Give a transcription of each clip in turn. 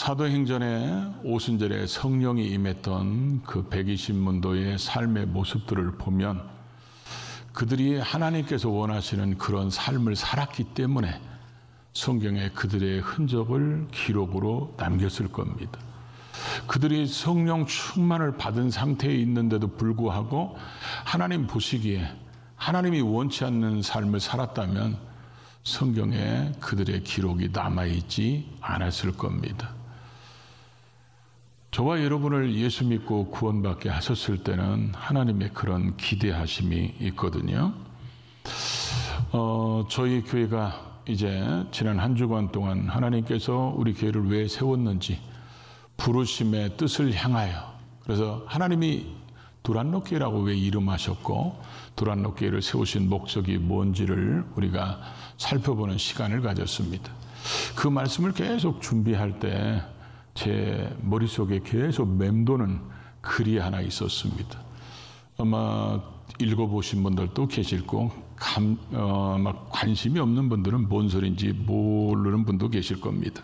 사도행전의 오순절에 성령이 임했던 그 120문도의 삶의 모습들을 보면 그들이 하나님께서 원하시는 그런 삶을 살았기 때문에 성경에 그들의 흔적을 기록으로 남겼을 겁니다. 그들이 성령 충만을 받은 상태에 있는데도 불구하고 하나님 보시기에 하나님이 원치 않는 삶을 살았다면 성경에 그들의 기록이 남아있지 않았을 겁니다. 저와 여러분을 예수 믿고 구원받게 하셨을 때는 하나님의 그런 기대하심이 있거든요. 저희 교회가 이제 지난 한 주간 동안 하나님께서 우리 교회를 왜 세웠는지 부르심의 뜻을 향하여, 그래서 하나님이 두란노교회라고 왜 이름하셨고 두란노교회를 세우신 목적이 뭔지를 우리가 살펴보는 시간을 가졌습니다. 그 말씀을 계속 준비할 때 제 머릿속에 계속 맴도는 글이 하나 있었습니다. 아마 읽어보신 분들도 계실 거고 막 관심이 없는 분들은 뭔 소리인지 모르는 분도 계실 겁니다.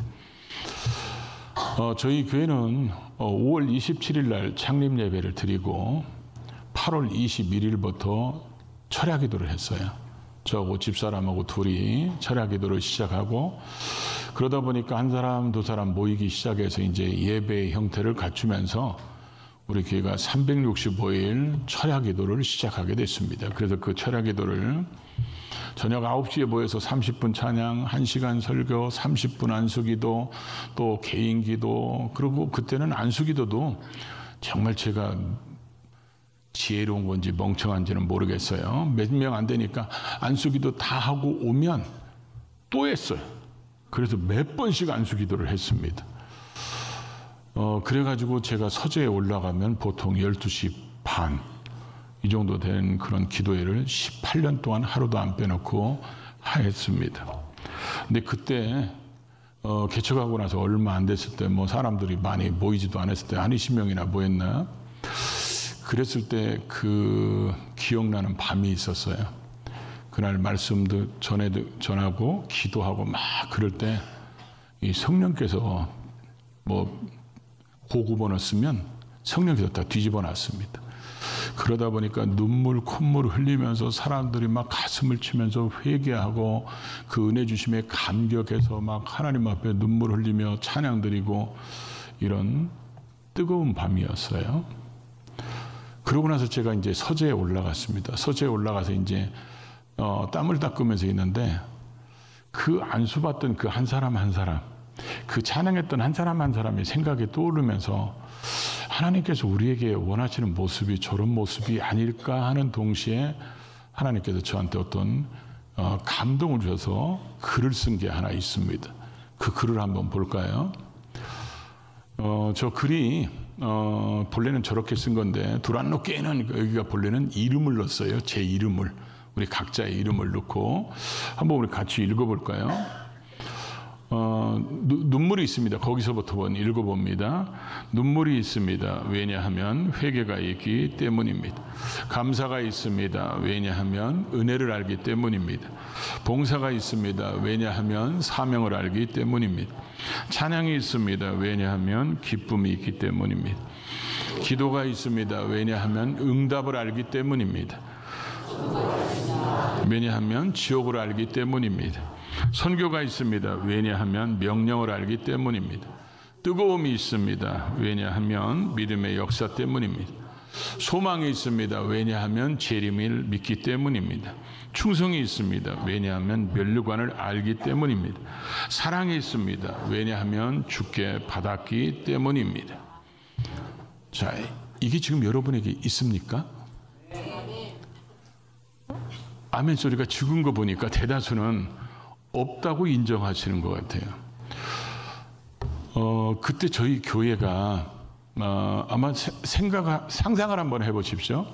저희 교회는 5월 27일 날 창립 예배를 드리고 8월 21일부터 철야 기도를 했어요. 저하고 집사람하고 둘이 철야 기도를 시작하고, 그러다 보니까 한 사람 두 사람 모이기 시작해서 이제 예배의 형태를 갖추면서 우리 교회가 365일 철야 기도를 시작하게 됐습니다. 그래서 그 철야 기도를 저녁 9시에 모여서 30분 찬양, 1시간 설교, 30분 안수기도, 또 개인기도, 그리고 그때는 안수기도도 정말 제가 지혜로운 건지 멍청한지는 모르겠어요. 몇 명 안 되니까 안수기도 다 하고 오면 또 했어요. 그래서 몇 번씩 안수기도를 했습니다. 그래가지고 제가 서재에 올라가면 보통 12시 반 이 정도 된 그런 기도회를 18년 동안 하루도 안 빼놓고 했습니다. 근데 그때 개척하고 나서 얼마 안 됐을 때 뭐 사람들이 많이 모이지도 않았을 때 한 20명이나 모였나? 그랬을 때 그 기억나는 밤이 있었어요. 그날 말씀도 전하고 기도하고 막 그럴 때 이 성령께서 뭐 고구번을 쓰면 성령께서 다 뒤집어 놨습니다. 그러다 보니까 눈물 콧물 흘리면서 사람들이 막 가슴을 치면서 회개하고 그 은혜 주심에 감격해서 막 하나님 앞에 눈물 흘리며 찬양 드리고 이런 뜨거운 밤이었어요. 그러고 나서 제가 이제 서재에 올라갔습니다. 서재에 올라가서 이제 땀을 닦으면서 있는데 그 안수받던 그 한 사람 한 사람, 그 찬양했던 한 사람 한 사람이 생각에 떠오르면서 하나님께서 우리에게 원하시는 모습이 저런 모습이 아닐까 하는 동시에 하나님께서 저한테 어떤 감동을 주셔서 글을 쓴 게 하나 있습니다. 그 글을 한번 볼까요? 저 글이 본래는 저렇게 쓴 건데 두란노교회는 여기가 본래는 이름을 넣었어요. 제 이름을, 우리 각자의 이름을 넣고 한번 우리 같이 읽어볼까요? 눈물이 있습니다. 거기서부터 읽어봅니다. 눈물이 있습니다. 왜냐하면 회개가 있기 때문입니다. 감사가 있습니다. 왜냐하면 은혜를 알기 때문입니다. 봉사가 있습니다. 왜냐하면 사명을 알기 때문입니다. 찬양이 있습니다. 왜냐하면 기쁨이 있기 때문입니다. 기도가 있습니다. 왜냐하면 응답을 알기 때문입니다. 왜냐하면 지옥을 알기 때문입니다. 선교가 있습니다. 왜냐하면 명령을 알기 때문입니다. 뜨거움이 있습니다. 왜냐하면 믿음의 역사 때문입니다. 소망이 있습니다. 왜냐하면 재림을 믿기 때문입니다. 충성이 있습니다. 왜냐하면 면류관을 알기 때문입니다. 사랑이 있습니다. 왜냐하면 주께 받았기 때문입니다. 자, 이게 지금 여러분에게 있습니까? 아멘 소리가 적은 거 보니까 대다수는 없다고 인정하시는 것 같아요. 그때 저희 교회가 아마 상상을 한번 해보십시오.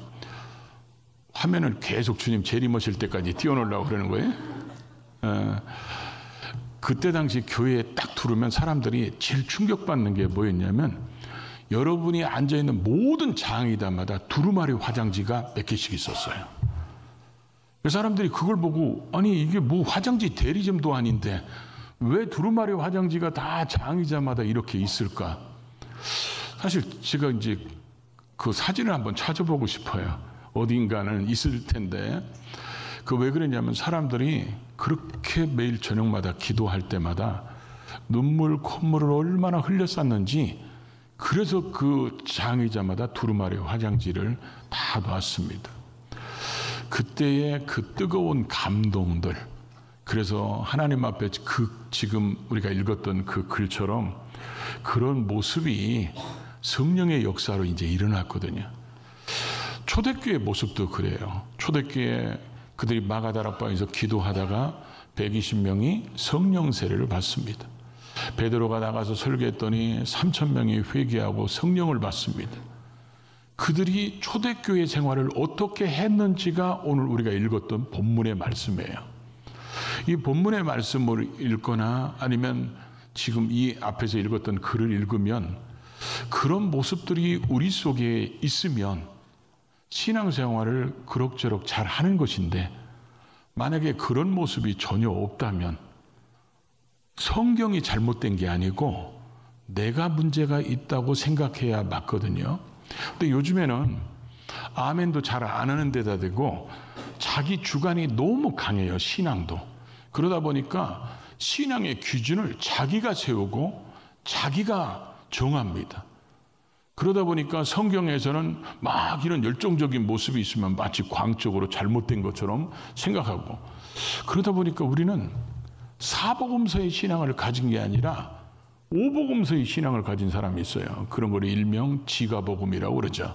화면을 계속 주님 재림하실 때까지 띄워놓으려고 그러는 거예요. 그때 당시 교회에 딱 들어오면 사람들이 제일 충격받는 게 뭐였냐면 여러분이 앉아있는 모든 장의담마다 두루마리 화장지가 몇 개씩 있었어요. 사람들이 그걸 보고 아니 이게 뭐 화장지 대리점도 아닌데 왜 두루마리 화장지가 다 장의자마다 이렇게 있을까? 사실 제가 이제 그 사진을 한번 찾아보고 싶어요. 어딘가는 있을 텐데, 그 왜 그러냐면 사람들이 그렇게 매일 저녁마다 기도할 때마다 눈물, 콧물을 얼마나 흘렸었는지, 그래서 그 장의자마다 두루마리 화장지를 다 놨습니다. 그때의 그 뜨거운 감동들, 그래서 하나님 앞에 지금 우리가 읽었던 그 글처럼 그런 모습이 성령의 역사로 이제 일어났거든요. 초대교회 모습도 그래요. 초대교회 그들이 마가다락방에서 기도하다가 120명이 성령 세례를 받습니다. 베드로가 나가서 설교했더니 3,000명이 회개하고 성령을 받습니다. 그들이 초대교회 생활을 어떻게 했는지가 오늘 우리가 읽었던 본문의 말씀이에요. 이 본문의 말씀을 읽거나 아니면 지금 이 앞에서 읽었던 글을 읽으면 그런 모습들이 우리 속에 있으면 신앙생활을 그럭저럭 잘 하는 것인데, 만약에 그런 모습이 전혀 없다면 성경이 잘못된 게 아니고 내가 문제가 있다고 생각해야 맞거든요. 근데 요즘에는 아멘도 잘 안 하는 데다 대고 자기 주관이 너무 강해요. 신앙도. 그러다 보니까 신앙의 기준을 자기가 세우고 자기가 정합니다. 그러다 보니까 성경에서는 막 이런 열정적인 모습이 있으면 마치 광적으로 잘못된 것처럼 생각하고, 그러다 보니까 우리는 사복음서의 신앙을 가진 게 아니라 오복음서의 신앙을 가진 사람이 있어요. 그런 걸 일명 지가복음이라고 그러죠.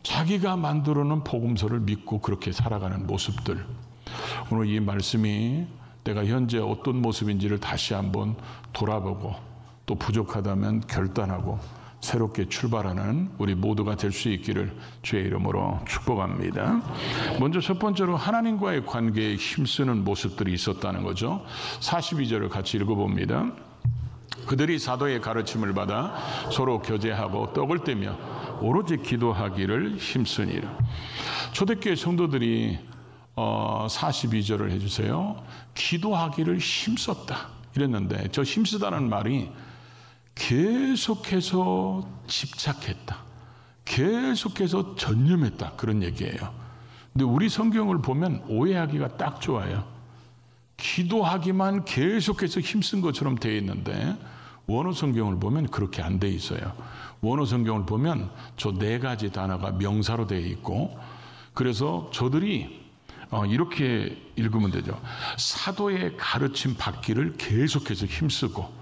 자기가 만들어 놓은 복음서를 믿고 그렇게 살아가는 모습들. 오늘 이 말씀이 내가 현재 어떤 모습인지를 다시 한번 돌아보고 또 부족하다면 결단하고 새롭게 출발하는 우리 모두가 될 수 있기를 주의 이름으로 축복합니다. 먼저 첫 번째로 하나님과의 관계에 힘쓰는 모습들이 있었다는 거죠. 42절을 같이 읽어봅니다. 그들이 사도의 가르침을 받아 서로 교제하고 떡을 떼며 오로지 기도하기를 힘쓰니라. 초대교회 성도들이 42절을 해주세요. 기도하기를 힘썼다 이랬는데, 저 힘쓰다는 말이 계속해서 집착했다, 계속해서 전념했다, 그런 얘기예요. 근데 우리 성경을 보면 오해하기가 딱 좋아요. 기도하기만 계속해서 힘쓴 것처럼 되어 있는데 원어 성경을 보면 그렇게 안 돼 있어요. 원어 성경을 보면 저 4가지 단어가 명사로 되어 있고, 그래서 저들이 이렇게 읽으면 되죠. 사도의 가르침 받기를 계속해서 힘쓰고,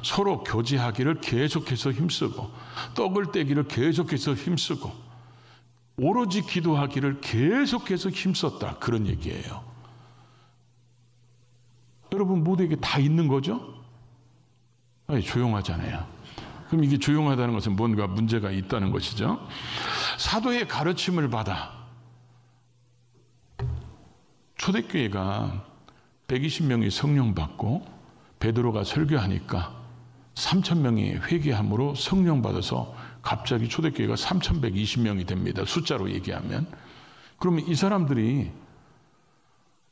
서로 교제하기를 계속해서 힘쓰고, 떡을 떼기를 계속해서 힘쓰고, 오로지 기도하기를 계속해서 힘썼다, 그런 얘기예요. 여러분 모두에게 다 있는 거죠? 아니, 조용하잖아요. 그럼 이게 조용하다는 것은 뭔가 문제가 있다는 것이죠. 사도의 가르침을 받아. 초대교회가 120명이 성령 받고 베드로가 설교하니까 3,000명이 회개함으로 성령 받아서 갑자기 초대교회가 3,120명이 됩니다. 숫자로 얘기하면. 그러면 이 사람들이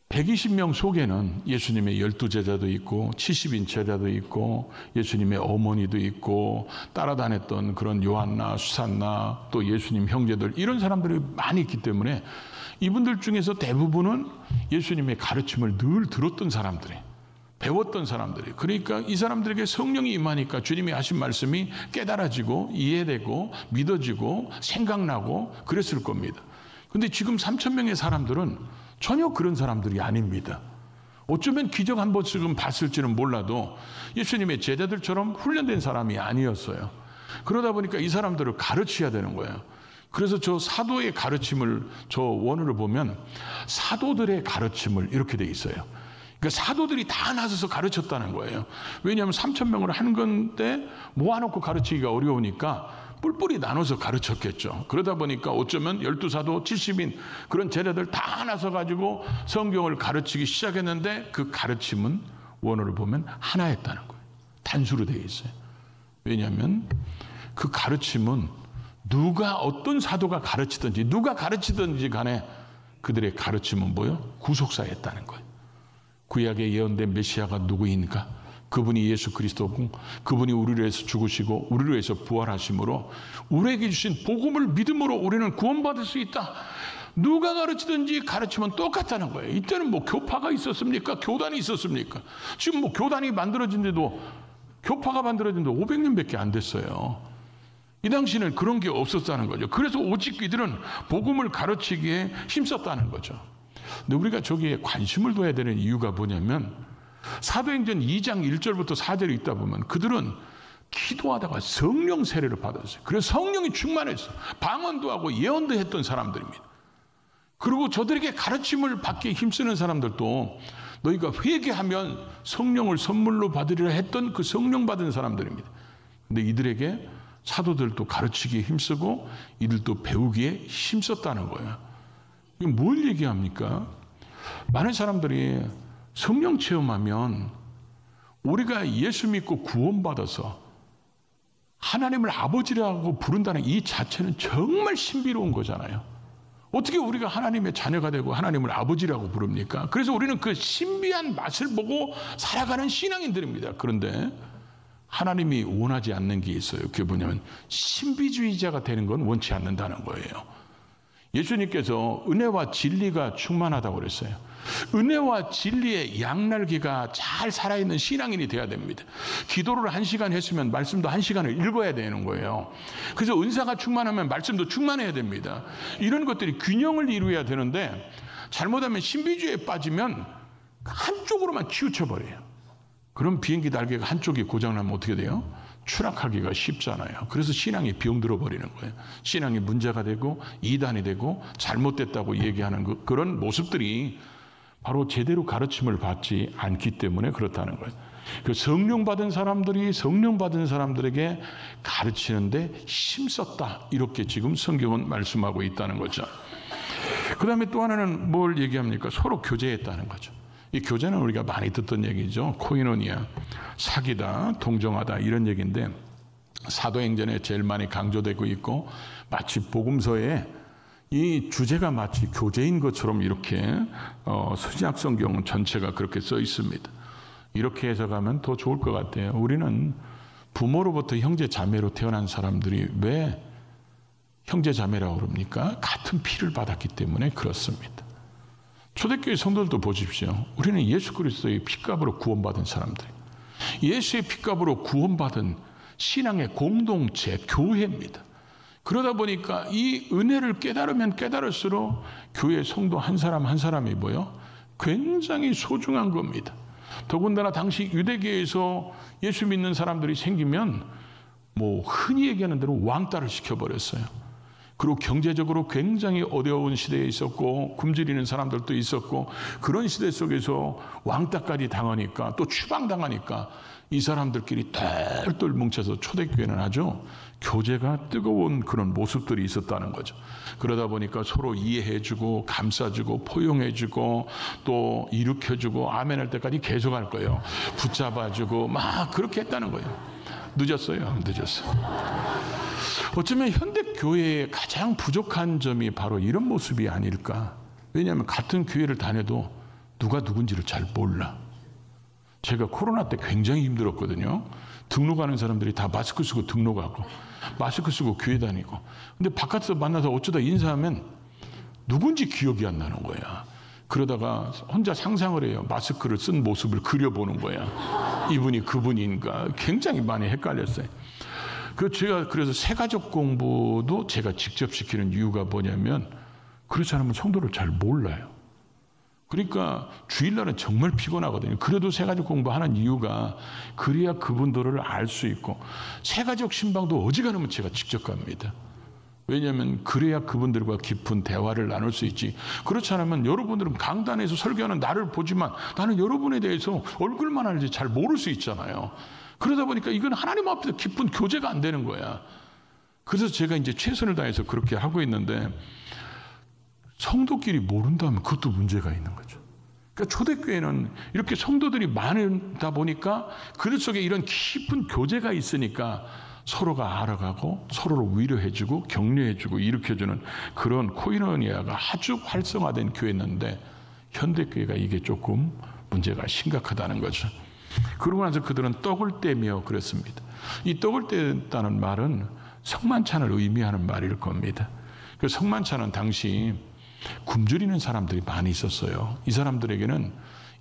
120명 속에는 예수님의 12제자도 있고 70인 제자도 있고 예수님의 어머니도 있고 따라다녔던 그런 요한나 수산나 또 예수님 형제들, 이런 사람들이 많이 있기 때문에 이분들 중에서 대부분은 예수님의 가르침을 늘 들었던 사람들이, 배웠던 사람들이, 그러니까 이 사람들에게 성령이 임하니까 주님이 하신 말씀이 깨달아지고 이해되고 믿어지고 생각나고 그랬을 겁니다. 근데 지금 3,000명의 사람들은 전혀 그런 사람들이 아닙니다. 어쩌면 기적 한 번씩은 봤을지는 몰라도 예수님의 제자들처럼 훈련된 사람이 아니었어요. 그러다 보니까 이 사람들을 가르쳐야 되는 거예요. 그래서 저 사도의 가르침을, 저 원어를 보면 사도들의 가르침을 이렇게 돼 있어요. 그러니까 사도들이 다 나서서 가르쳤다는 거예요. 왜냐하면 3,000명을 하는 건데 모아놓고 가르치기가 어려우니까 뿔뿔이 나눠서 가르쳤겠죠. 그러다 보니까 어쩌면 12사도 70인 그런 제자들 다 나서가지고 성경을 가르치기 시작했는데 그 가르침은 원어를 보면 하나였다는 거예요. 단수로 되어 있어요. 왜냐하면 그 가르침은 누가 어떤 사도가 가르치든지 누가 가르치든지 간에 그들의 가르침은 뭐예요? 구속사였다는 거예요. 구약에 예언된 메시아가 누구인가? 그분이 예수 그리스도고 그분이 우리를 위해서 죽으시고 우리를 위해서 부활하심으로 우리에게 주신 복음을 믿음으로 우리는 구원받을 수 있다. 누가 가르치든지 가르치면 똑같다는 거예요. 이때는 뭐 교파가 있었습니까? 교단이 있었습니까? 지금 뭐 교단이 만들어진 데도 교파가 만들어진 데 500년밖에 안 됐어요. 이 당시에는 그런 게 없었다는 거죠. 그래서 오직 이들은 복음을 가르치기에 힘썼다는 거죠. 근데 우리가 저기에 관심을 둬야 되는 이유가 뭐냐면 사도행전 2장 1절부터 4절에 있다 보면 그들은 기도하다가 성령 세례를 받았어요. 그래서 성령이 충만했어요. 방언도 하고 예언도 했던 사람들입니다. 그리고 저들에게 가르침을 받기에 힘쓰는 사람들도 너희가 회개하면 성령을 선물로 받으리라 했던 그 성령 받은 사람들입니다. 근데 이들에게 사도들도 가르치기에 힘쓰고 이들도 배우기에 힘썼다는 거예요. 이게 뭘 얘기합니까? 많은 사람들이 성령 체험하면 우리가 예수 믿고 구원받아서 하나님을 아버지라고 부른다는 이 자체는 정말 신비로운 거잖아요. 어떻게 우리가 하나님의 자녀가 되고 하나님을 아버지라고 부릅니까? 그래서 우리는 그 신비한 맛을 보고 살아가는 신앙인들입니다. 그런데 하나님이 원하지 않는 게 있어요. 그게 뭐냐면 신비주의자가 되는 건 원치 않는다는 거예요. 예수님께서 은혜와 진리가 충만하다고 그랬어요. 은혜와 진리의 양날개가 잘 살아있는 신앙인이 돼야 됩니다. 기도를 1시간 했으면 말씀도 1시간을 읽어야 되는 거예요. 그래서 은사가 충만하면 말씀도 충만해야 됩니다. 이런 것들이 균형을 이루어야 되는데 잘못하면 신비주의에 빠지면 한쪽으로만 치우쳐버려요. 그럼 비행기 날개가 한쪽이 고장나면 어떻게 돼요? 추락하기가 쉽잖아요. 그래서 신앙이 병들어 버리는 거예요. 신앙이 문제가 되고 이단이 되고 잘못됐다고 얘기하는 그런 모습들이 바로 제대로 가르침을 받지 않기 때문에 그렇다는 거예요. 그 성령 받은 사람들이 성령 받은 사람들에게 가르치는데 힘썼다. 이렇게 지금 성경은 말씀하고 있다는 거죠. 그 다음에 또 하나는 뭘 얘기합니까? 서로 교제했다는 거죠. 이 교제는 우리가 많이 듣던 얘기죠. 코이노니아, 사귀다, 동정하다 이런 얘기인데 사도행전에 제일 많이 강조되고 있고 마치 복음서에 이 주제가 마치 교제인 것처럼 이렇게 신약 성경 전체가 그렇게 써 있습니다. 이렇게 해석하면 더 좋을 것 같아요. 우리는 부모로부터 형제 자매로 태어난 사람들이 왜 형제 자매라고 그럽니까? 같은 피를 받았기 때문에 그렇습니다. 초대교회 성도들도 보십시오. 우리는 예수 그리스도의 피값으로 구원받은 사람들, 예수의 피값으로 구원받은 신앙의 공동체, 교회입니다. 그러다 보니까 이 은혜를 깨달으면 깨달을수록 교회 성도 한 사람 한 사람이 뭐요? 굉장히 소중한 겁니다. 더군다나 당시 유대교에서 예수 믿는 사람들이 생기면 뭐 흔히 얘기하는 대로 왕따를 시켜버렸어요. 그리고 경제적으로 굉장히 어려운 시대에 있었고 굶주리는 사람들도 있었고 그런 시대 속에서 왕따까지 당하니까 또 추방당하니까 이 사람들끼리 똘똘 뭉쳐서 초대교회는 아주 교제가 뜨거운 그런 모습들이 있었다는 거죠. 그러다 보니까 서로 이해해주고 감싸주고 포용해주고 또 일으켜주고 아멘할 때까지 계속할 거예요. 붙잡아주고 막 그렇게 했다는 거예요. 늦었어요. 어쩌면 현대 교회의 가장 부족한 점이 바로 이런 모습이 아닐까. 왜냐하면 같은 교회를 다녀도 누가 누군지를 잘 몰라. 제가 코로나 때 굉장히 힘들었거든요. 등록하는 사람들이 다 마스크 쓰고 등록하고 마스크 쓰고 교회 다니고. 근데 바깥에서 만나서 어쩌다 인사하면 누군지 기억이 안 나는 거야. 그러다가 혼자 상상을 해요. 마스크를 쓴 모습을 그려보는 거야. 이분이 그분인가. 굉장히 많이 헷갈렸어요. 그래서 새가족 공부도 제가 직접 시키는 이유가 뭐냐면 그렇지 않으면 성도를 잘 몰라요. 그러니까 주일날은 정말 피곤하거든요. 그래도 새가족 공부하는 이유가 그래야 그분들을 알 수 있고 새가족 신방도 어지간하면 제가 직접 갑니다. 왜냐하면 그래야 그분들과 깊은 대화를 나눌 수 있지. 그렇지 않으면 여러분들은 강단에서 설교하는 나를 보지만 나는 여러분에 대해서 얼굴만 알지 잘 모를 수 있잖아요. 그러다 보니까 이건 하나님 앞에서 깊은 교제가 안 되는 거야. 그래서 제가 이제 최선을 다해서 그렇게 하고 있는데 성도끼리 모른다면 그것도 문제가 있는 거죠. 그러니까 초대교회는 이렇게 성도들이 많다 보니까 그들 속에 이런 깊은 교제가 있으니까 서로가 알아가고 서로를 위로해주고 격려해주고 일으켜주는 그런 코이노니아가 아주 활성화된 교회였는데 현대교회가 이게 조금 문제가 심각하다는 거죠. 그러고 나서 그들은 떡을 떼며 그랬습니다. 이 떡을 떼다는 말은 성만찬을 의미하는 말일 겁니다. 그 성만찬은 당시 굶주리는 사람들이 많이 있었어요. 이 사람들에게는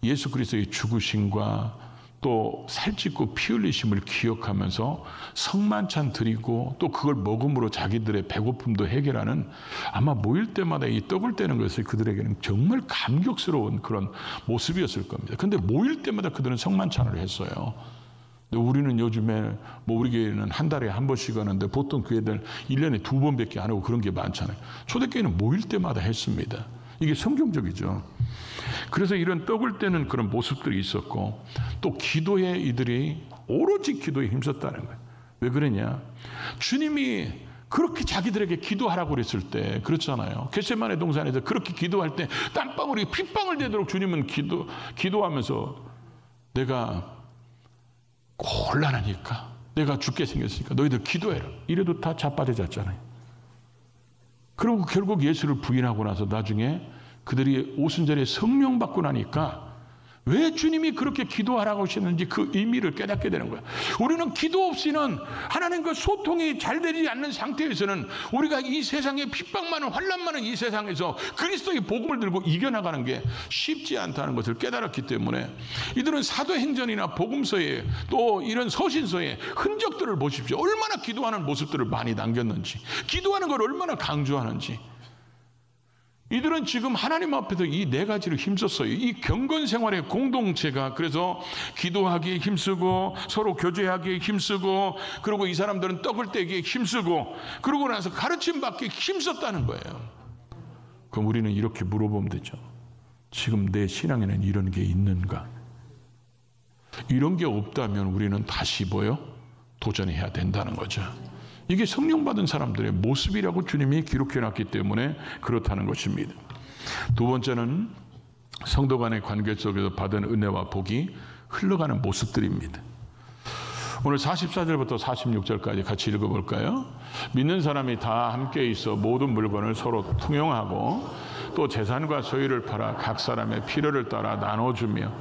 예수 그리스도의 죽으심과 또 살찌고 피 흘리심을 기억하면서 성만찬 드리고 또 그걸 먹음으로 자기들의 배고픔도 해결하는, 아마 모일 때마다 이 떡을 떼는 것이 그들에게는 정말 감격스러운 그런 모습이었을 겁니다. 근데 모일 때마다 그들은 성만찬을 했어요. 근데 우리는 요즘에 우리 교회는 한 달에 한 번씩 하는데 보통 교회들 1년에 2번밖에 안 하고 그런 게 많잖아요. 초대교회는 모일 때마다 했습니다. 이게 성경적이죠. 그래서 이런 떡을 떼는 그런 모습들이 있었고, 또 기도에 이들이 오로지 기도에 힘썼다는 거예요. 왜 그러냐? 주님이 그렇게 자기들에게 기도하라고 그랬을 때, 그렇잖아요. 겟세마네 동산에서 그렇게 기도할 때 땀방울이 핏방울 되도록 주님은 기도하면서 내가 곤란하니까, 내가 죽게 생겼으니까 너희들 기도해라. 이래도 다 자빠져졌잖아요. 그리고 결국 예수를 부인하고 나서 나중에 그들이 오순절에 성령 받고 나니까 왜 주님이 그렇게 기도하라고 하셨는지 그 의미를 깨닫게 되는 거야. 우리는 기도 없이는 하나님과 소통이 잘 되지 않는 상태에서는 우리가 이 세상에 핍박 많은 환난 많은 이 세상에서 그리스도의 복음을 들고 이겨나가는 게 쉽지 않다는 것을 깨달았기 때문에 이들은 사도행전이나 복음서에 또 이런 서신서에 흔적들을 보십시오. 얼마나 기도하는 모습들을 많이 남겼는지, 기도하는 걸 얼마나 강조하는지. 이들은 지금 하나님 앞에서 이 네 가지를 힘썼어요. 이 경건 생활의 공동체가, 그래서 기도하기에 힘쓰고 서로 교제하기에 힘쓰고, 그리고 이 사람들은 떡을 떼기에 힘쓰고, 그러고 나서 가르침 받기에 힘썼다는 거예요. 그럼 우리는 이렇게 물어보면 되죠. 지금 내 신앙에는 이런 게 있는가? 이런 게 없다면 우리는 다시 도전해야 된다는 거죠. 이게 성령 받은 사람들의 모습이라고 주님이 기록해놨기 때문에 그렇다는 것입니다. 두 번째는 성도 간의 관계 속에서 받은 은혜와 복이 흘러가는 모습들입니다. 오늘 44절부터 46절까지 같이 읽어볼까요? 믿는 사람이 다 함께 있어 모든 물건을 서로 통용하고 또 재산과 소유를 팔아 각 사람의 필요를 따라 나눠주며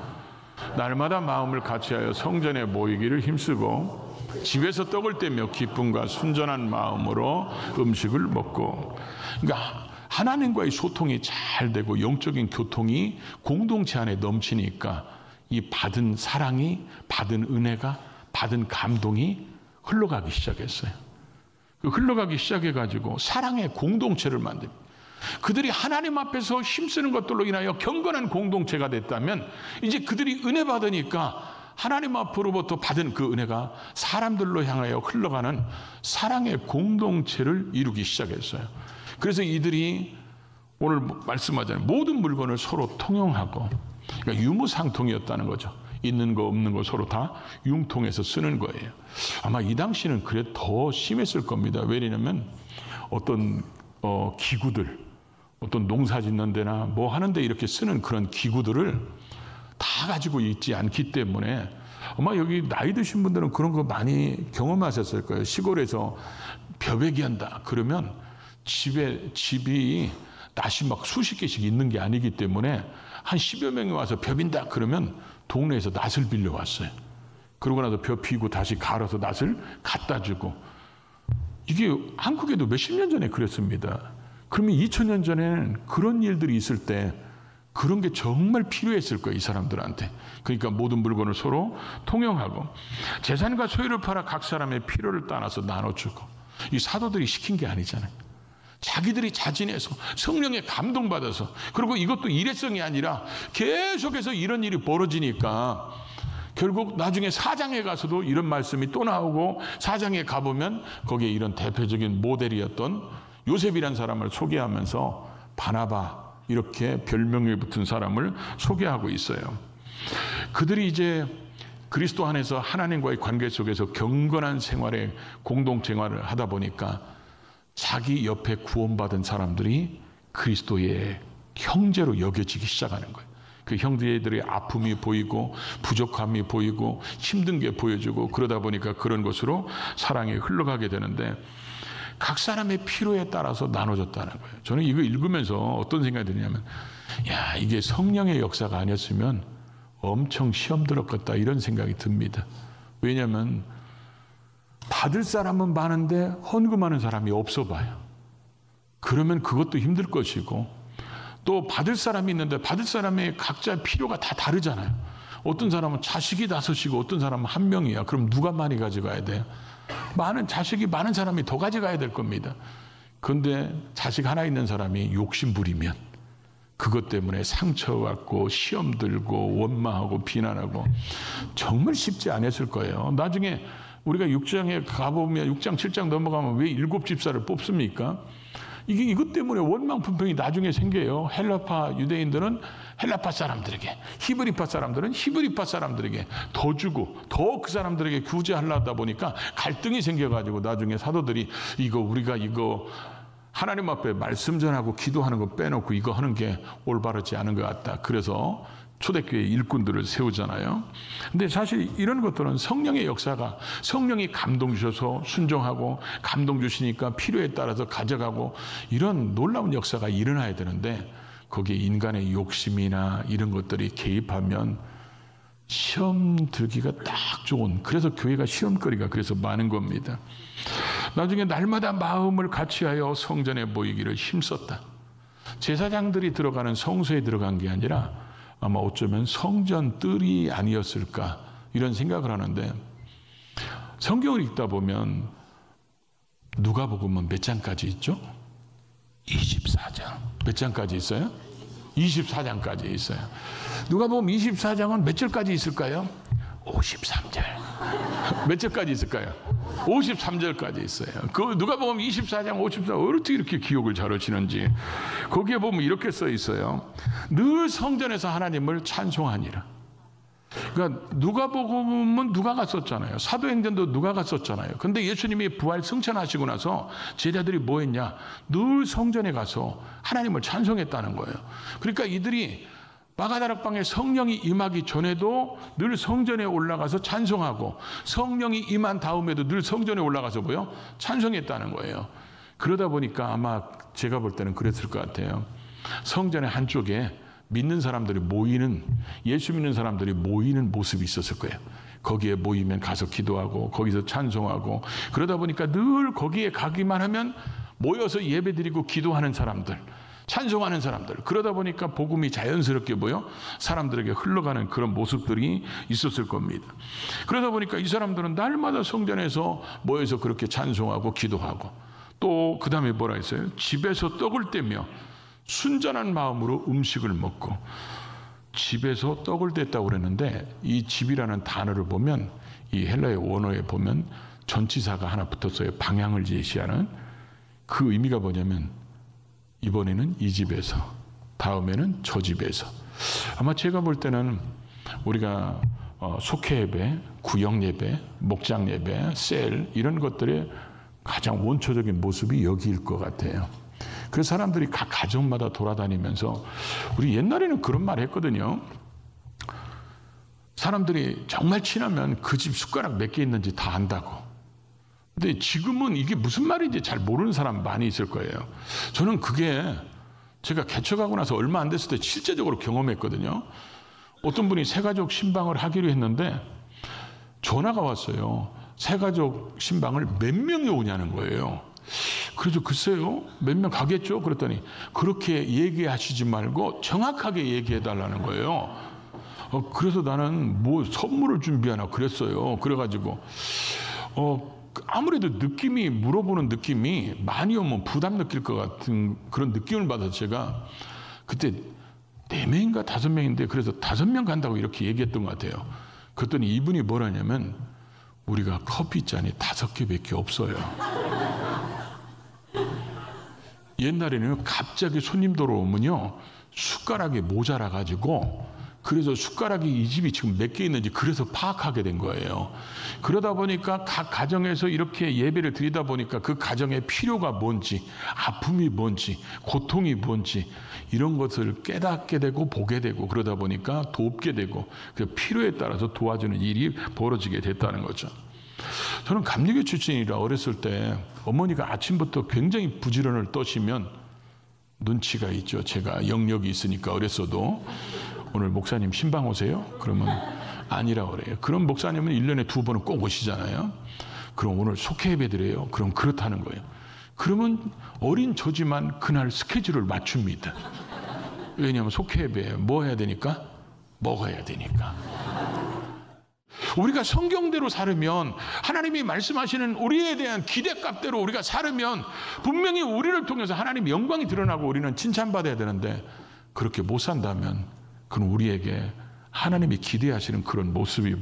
날마다 마음을 같이하여 성전에 모이기를 힘쓰고 집에서 떡을 떼며 기쁨과 순전한 마음으로 음식을 먹고. 그러니까 하나님과의 소통이 잘 되고 영적인 교통이 공동체 안에 넘치니까 이 받은 사랑이, 받은 은혜가, 받은 감동이 흘러가기 시작했어요. 흘러가기 시작해가지고 사랑의 공동체를 만듭니다. 그들이 하나님 앞에서 힘쓰는 것들로 인하여 경건한 공동체가 됐다면 이제 그들이 은혜 받으니까 하나님 앞으로부터 받은 그 은혜가 사람들로 향하여 흘러가는 사랑의 공동체를 이루기 시작했어요. 그래서 이들이 오늘 말씀하자면 모든 물건을 서로 통용하고, 그러니까 유무상통이었다는 거죠. 있는 거 없는 거 서로 다 융통해서 쓰는 거예요. 아마 이 당시는 그래 더 심했을 겁니다. 왜냐하면 어떤 기구들, 어떤 농사 짓는 데나 뭐 하는데 이렇게 쓰는 그런 기구들을 다 가지고 있지 않기 때문에 아마 여기 나이 드신 분들은 그런 거 많이 경험하셨을 거예요. 시골에서 벼베기 한다 그러면 집이 낫이 막 수십 개씩 있는 게 아니기 때문에 한 10여 명이 와서 벼빈다 그러면 동네에서 낫을 빌려왔어요. 그러고 나서 벼 피고 다시 갈아서 낫을 갖다 주고. 이게 한국에도 몇십 년 전에 그랬습니다. 그러면 2000년 전에는 그런 일들이 있을 때 그런 게 정말 필요했을 거예요, 이 사람들한테. 그러니까 모든 물건을 서로 통용하고 재산과 소유를 팔아 각 사람의 필요를 따라서 나눠주고. 이 사도들이 시킨 게 아니잖아요. 자기들이 자진해서 성령에 감동받아서, 그리고 이것도 일회성이 아니라 계속해서 이런 일이 벌어지니까 결국 나중에 사장에 가서도 이런 말씀이 또 나오고, 사장에 가보면 거기에 이런 대표적인 모델이었던 요셉이라는 사람을 소개하면서 바나바 이렇게 별명이 붙은 사람을 소개하고 있어요. 그들이 이제 그리스도 안에서 하나님과의 관계 속에서 경건한 생활에 공동생활을 하다 보니까 자기 옆에 구원받은 사람들이 그리스도의 형제로 여겨지기 시작하는 거예요. 그 형제들의 아픔이 보이고 부족함이 보이고 힘든 게 보여지고, 그러다 보니까 그런 것으로 사랑이 흘러가게 되는데 각 사람의 필요에 따라서 나눠졌다는 거예요. 저는 이거 읽으면서 어떤 생각이 드냐면, 야, 이게 성령의 역사가 아니었으면 엄청 시험 들었겠다 이런 생각이 듭니다. 왜냐하면 받을 사람은 많은데 헌금하는 사람이 없어 봐요. 그러면 그것도 힘들 것이고, 또 받을 사람이 있는데 받을 사람의 각자의 필요가 다 다르잖아요. 어떤 사람은 자식이 5이고 어떤 사람은 1명이야. 그럼 누가 많이 가져가야 돼요? 자식이 많은 사람이 더 가져가야 될 겁니다. 그런데 자식 하나 있는 사람이 욕심 부리면 그것 때문에 상처받고 시험 들고 원망하고 비난하고 정말 쉽지 않았을 거예요. 나중에 우리가 6장에 가보면 6장 7장 넘어가면 왜 7집사를 뽑습니까? 이것 때문에 원망 분평이 나중에 생겨요. 헬라파 유대인들은 헬라파 사람들에게, 히브리파 사람들은 히브리파 사람들에게 더 주고 더 그 사람들에게 구제하려다 보니까 갈등이 생겨가지고 나중에 사도들이 우리가 하나님 앞에 말씀 전하고 기도하는 거 빼놓고 이거 하는 게 올바르지 않은 것 같다. 그래서 초대교회 일꾼들을 세우잖아요. 근데 사실 이런 것들은 성령의 역사가, 성령이 감동 주셔서 순종하고 감동 주시니까 필요에 따라서 가져가고 이런 놀라운 역사가 일어나야 되는데, 거기에 인간의 욕심이나 이런 것들이 개입하면 시험 들기가 딱 좋은, 그래서 교회가 시험거리가 그래서 많은 겁니다. 나중에 날마다 마음을 같이하여 성전에 모이기를 힘썼다. 제사장들이 들어가는 성소에 들어간 게 아니라 아마 어쩌면 성전 뜰이 아니었을까 이런 생각을 하는데, 성경을 읽다 보면 누가복음은 몇 장까지 있죠? 24장. 몇 장까지 있어요? 24장까지 있어요. 누가복음 24장은 몇 절까지 있을까요? 53절. 몇 절까지 있을까요? 53절까지 있어요. 그 누가복음 24장 54절 어떻게 이렇게 기억을 잘 하시는지. 거기에 보면 이렇게 써 있어요. 늘 성전에서 하나님을 찬송하니라. 그러니까 누가복음은 누가가 썼잖아요. 사도행전도 누가가 썼잖아요. 근데 예수님이 부활 승천하시고 나서 제자들이 뭐 했냐? 늘 성전에 가서 하나님을 찬송했다는 거예요. 그러니까 이들이 마가다락방에 성령이 임하기 전에도 늘 성전에 올라가서 찬송하고, 성령이 임한 다음에도 늘 성전에 올라가서 찬송했다는 거예요. 그러다 보니까 아마 제가 볼 때는 그랬을 것 같아요. 성전의 한쪽에 믿는 사람들이 모이는, 예수 믿는 사람들이 모이는 모습이 있었을 거예요. 거기에 모이면 가서 기도하고 거기서 찬송하고, 그러다 보니까 늘 거기에 가기만 하면 모여서 예배드리고 기도하는 사람들, 찬송하는 사람들, 그러다 보니까 복음이 자연스럽게 사람들에게 흘러가는 그런 모습들이 있었을 겁니다. 그러다 보니까 이 사람들은 날마다 성전에서 모여서 그렇게 찬송하고 기도하고, 또 그 다음에 뭐라 했어요? 집에서 떡을 떼며 순전한 마음으로 음식을 먹고. 집에서 떡을 뗐다고 그랬는데, 이 집이라는 단어를 보면, 이 헬라의 원어에 보면 전치사가 하나 붙었어요. 방향을 제시하는. 그 의미가 뭐냐면 이번에는 이 집에서, 다음에는 저 집에서. 아마 제가 볼 때는 우리가 속회 예배, 구역 예배, 목장 예배, 셀 이런 것들의 가장 원초적인 모습이 여기일 것 같아요. 그래서 사람들이 각 가정마다 돌아다니면서, 우리 옛날에는 그런 말 했거든요. 사람들이 정말 친하면 그 집 숟가락 몇 개 있는지 다 안다고. 근데 지금은 이게 무슨 말인지 잘 모르는 사람 많이 있을 거예요. 저는 그게 제가 개척하고 나서 얼마 안 됐을 때 실제적으로 경험했거든요. 어떤 분이 새가족 신방을 하기로 했는데 전화가 왔어요. 새가족 신방을 몇 명이 오냐는 거예요. 그래서 글쎄요, 몇 명 가겠죠? 그랬더니 그렇게 얘기하시지 말고 정확하게 얘기해 달라는 거예요. 그래서 나는 뭐 선물을 준비하나 그랬어요. 그래가지고 아무래도 느낌이, 물어보는 느낌이 많이 오면 부담 느낄 것 같은 그런 느낌을 받아서 제가 그때 4명인가 5명인데, 그래서 5명 간다고 이렇게 얘기했던 것 같아요. 그랬더니 이분이 뭐라냐면, 우리가 커피잔이 5개밖에 없어요. 옛날에는 갑자기 손님 들어오면요, 숟가락이 모자라 가지고, 그래서 숟가락이 이 집이 지금 몇 개 있는지 그래서 파악하게 된 거예요. 그러다 보니까 각 가정에서 이렇게 예배를 드리다 보니까 그 가정의 필요가 뭔지, 아픔이 뭔지, 고통이 뭔지 이런 것을 깨닫게 되고 보게 되고, 그러다 보니까 돕게 되고, 그 필요에 따라서 도와주는 일이 벌어지게 됐다는 거죠. 저는 감리교 출신이라 어렸을 때 어머니가 아침부터 굉장히 부지런을 떠시면 눈치가 있죠. 제가 영역이 있으니까 어렸어도 오늘 목사님 신방 오세요? 그러면 아니라고 그래요. 그럼 목사님은 1년에 2번은 꼭 오시잖아요. 그럼 오늘 속회 예배 드려요? 그럼 그렇다는 거예요. 그러면 어린 저지만 그날 스케줄을 맞춥니다. 왜냐하면 속회 예배에 뭐 해야 되니까? 먹어야 되니까. 우리가 성경대로 살으면, 하나님이 말씀하시는 우리에 대한 기대값대로 우리가 살으면 분명히 우리를 통해서 하나님의 영광이 드러나고 우리는 칭찬받아야 되는데, 그렇게 못 산다면 그건 우리에게 하나님이 기대하시는 그런 모습이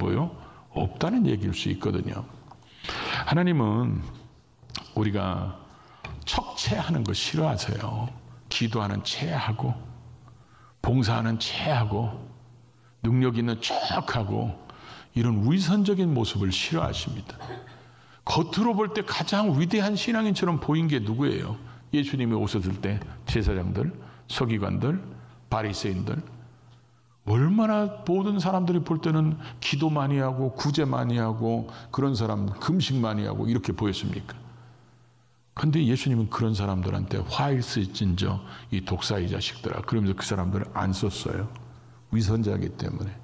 없다는 얘기일 수 있거든요. 하나님은 우리가 척체하는 거 싫어하세요. 기도하는 체하고, 봉사하는 체하고, 능력 있는 척하고, 이런 위선적인 모습을 싫어하십니다. 겉으로 볼 때 가장 위대한 신앙인처럼 보인 게 누구예요? 예수님이 오셨을 때 제사장들, 서기관들, 바리새인들, 얼마나 모든 사람들이 볼 때는 기도 많이 하고 구제 많이 하고 그런 사람, 금식 많이 하고 이렇게 보였습니까? 그런데 예수님은 그런 사람들한테 화일스진저 이 독사의 자식들아, 그러면서 그 사람들을 안 썼어요. 위선자이기 때문에.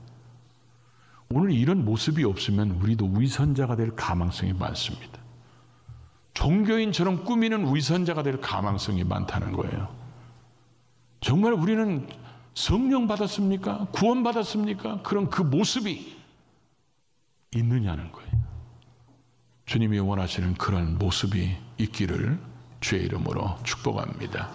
오늘 이런 모습이 없으면 우리도 위선자가 될 가망성이 많습니다. 종교인처럼 꾸미는 위선자가 될 가망성이 많다는 거예요. 정말 우리는 성령 받았습니까? 구원 받았습니까? 그런 그 모습이 있느냐는 거예요. 주님이 원하시는 그런 모습이 있기를 주의 이름으로 축복합니다.